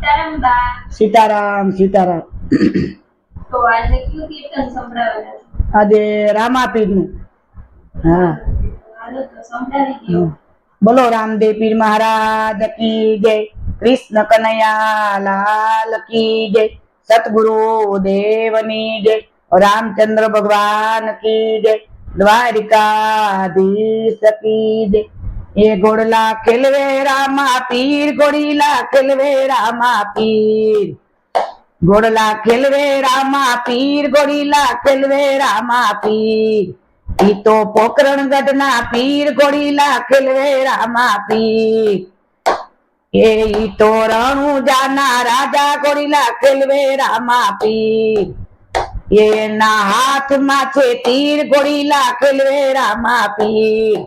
સીતારામ બા. સીતારામ સીતારામ. તો આજે કયું કીર્તન સંભળાવવાના છો? આજે રામાપીરનું. હા, હાલો તો સંભળાવી દો. બોલો રામદેવ પીર મહારાજ કી જય, કૃષ્ણ કનૈયા લાલ કી જય, સતગુરુ દેવની જય, રામચંદ્ર ભગવાન કી જય, દ્વારિકાધીશ કી જય. એ ઘોડલા ખેલવે રામા પીર, ઘોડીલા ખેલવે રામા પીર, ઘોડલા ખેલવે રામા પીર, ઘોડીલા ખેલવે રામા પીર. ઈ તો પોકરણગઢ ના પીર, ઘોડીલા ખેલવે રામા પીર. ઈ તો રણુજાના રાજા, ઘોડીલા ખેલવે રામા પીર. એના હાથમાં છે તીર, ઘોડીલા ખેલવે રામા પીર.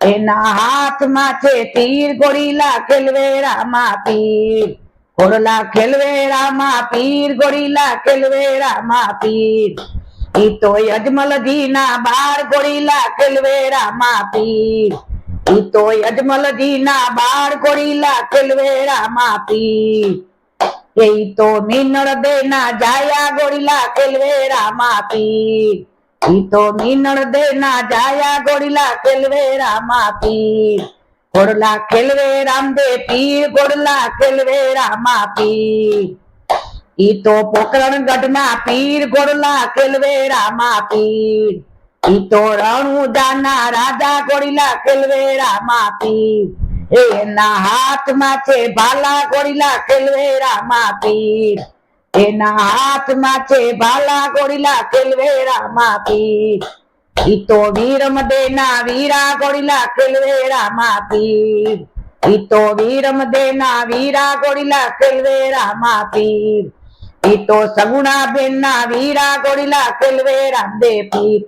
એના હાથમાં છે તીર, ઘોડીલા ખેલવે રામા પીર. ઘોડલા ખેલવે રામા પીર, ઘોડીલા ખેલવે રામા પીર. ઈ તો અજમલજી ના બાર, ઘોડીલા ખેલવે રામા પીર. ઈ તો અજમલજી ના બાર, ઘોડીલા ખેલવે રામા પીર. એ તો મીનળ દે ના જાયા, ઘોડીલા ખેલવે રામા પીર. ઈ તો મીનળ દે ના જાયા, ઘોડીલા ખેલવે રામા પીર. ઘોડલા ખેલવે રામદેવ પીર, ઘોડલા ખેલવે રામા પીર. ઈ તો પોકરણગઢ ના પીર, ઘોડલા ખેલવે રામા પીર. ઈ તો રણુજાના રાજા, ઘોડીલા ખેલવે રામા પીર. એના હાથમાં છે ભાલા, ઘોડીલા ખેલવે રામા પીર. એના હાથમાં છે ભાલા, ઘોડીલા ખેલવે રામા પીર. ઈ તો વીરમદે ના વીરા, ઘોડીલા ખેલવે રામા પીર. ઈ તો વીરમદે ના વીરા, ઘોડીલા ખેલવે રામા પીર. ઈ તો સગુણા બેન ના વીરા, ઘોડીલા ખેલવે રામદેવ પીર.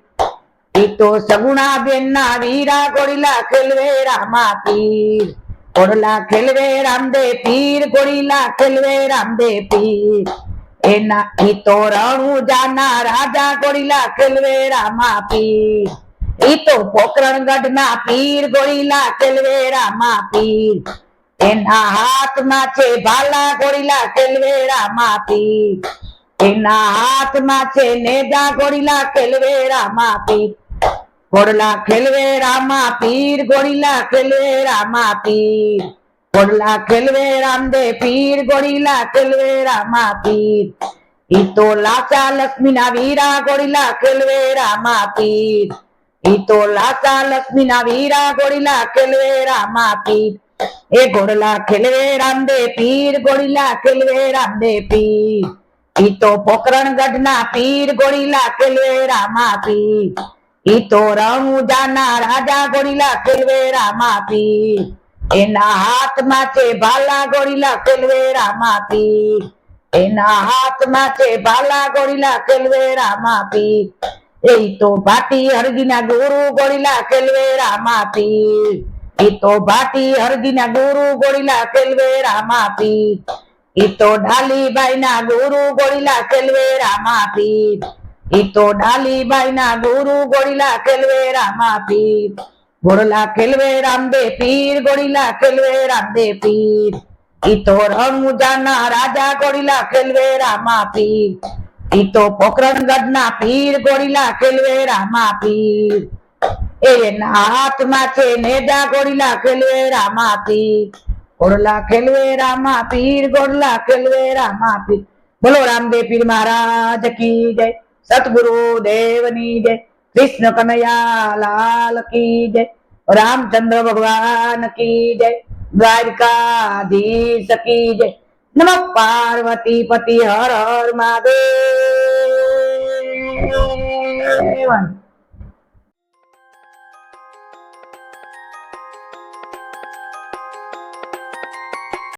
ઈ તો સગુણા બેન ના વીરા, ઘોડીલા ખેલવે રામા પીર. ઘોડલા ખેલવે રામદેવ પીર, ઘોડીલા ખેલવે રામદેવ પીર. એના ઈ તો રણુજાના રાજા, ઘોડીલા ખેલવે રામા પીર. ઈ તો પોકરણગઢ ના પીર, ઘોડીલા ખેલવે રામા પીર. એના હાથમાં છે ભાલા, ઘોડીલા ખેલવે રામા પીર. એના હાથમાં છે નેજા, ઘોડીલા ખેલવે રામા પીર. ઘોડલા ખેલવે રામા પીર, ઘોડીલા ખેલવે રામા પીર. ઘોડલા ખેલવે રામદેવ પીર, ઘોડીલા ખેલવે રામા પીર. ઈ તો લાચા લક્ષ્મી ના વીરા, ઘોડીલા ખેલવે રામા પીર. ઈ તો લાચા લક્ષ્મી ના વીરા, ઘોડીલા ખેલવે રામા પીર. એ ઘોડલા ખેલવે રામદેવ પીર, ઘોડીલા ખેલવે રામદેવ પીર. ઈ તો પોકરણગઢ ના પીર, ઘોડીલા ખેલવે રામા પીર. ઈ તો રણુજાના રાજા, ઘોડીલા ખેલવે રામા પીર. એના હાથમાં છે ભાલા, ઘોડીલા ખેલવે રામા પીર. એના હાથમાં છે ભાલા, ઘોડીલા ખેલવે રામા પીર. એ તો ભાટી હરજીના ગુરુ, ઘોડીલા ખેલવે રામા પીર. ઈ તો ભાટી હરજીના ગુરુ, ઘોડીલા ખેલવે રામા પીર. ઈ તો ડાલીબાઈ ના ગુરુ, ઘોડીલા ખેલવે રામા પીર. ઈ તો ડાલીબાઈ ના ગુરુ, ઘોડીલા ખેલવે રામા પીર. ઘોડલા ખેલવે રામદેવ પીર, ઘોડીલા ખેલવે રામદેવ પીર. ઈ તો રણુજાના રાજા, ઘોડીલા ખેલવે રામા પીર. ઈ તો પોકરણગઢ ના પીર, ઘોડીલા ખેલવે રામા પીર. એના હાથમાં છે નેજા, ઘોડીલા ખેલવે રામા પીર. ઘોડલા ખેલવે રામા પીર, ઘોડલા ખેલવે રામા પીર. બોલો રામદેવ પીર મહારાજ કી જય, સતગુરુ દેવની જય, કૃષ્ણ કનૈયા લાલ કી જય, રામચંદ્ર ભગવાન કી જય, દ્વારિકાધીશ કી જય. નમઃ પાર્વતી પતિ હર હર મહાદેવ.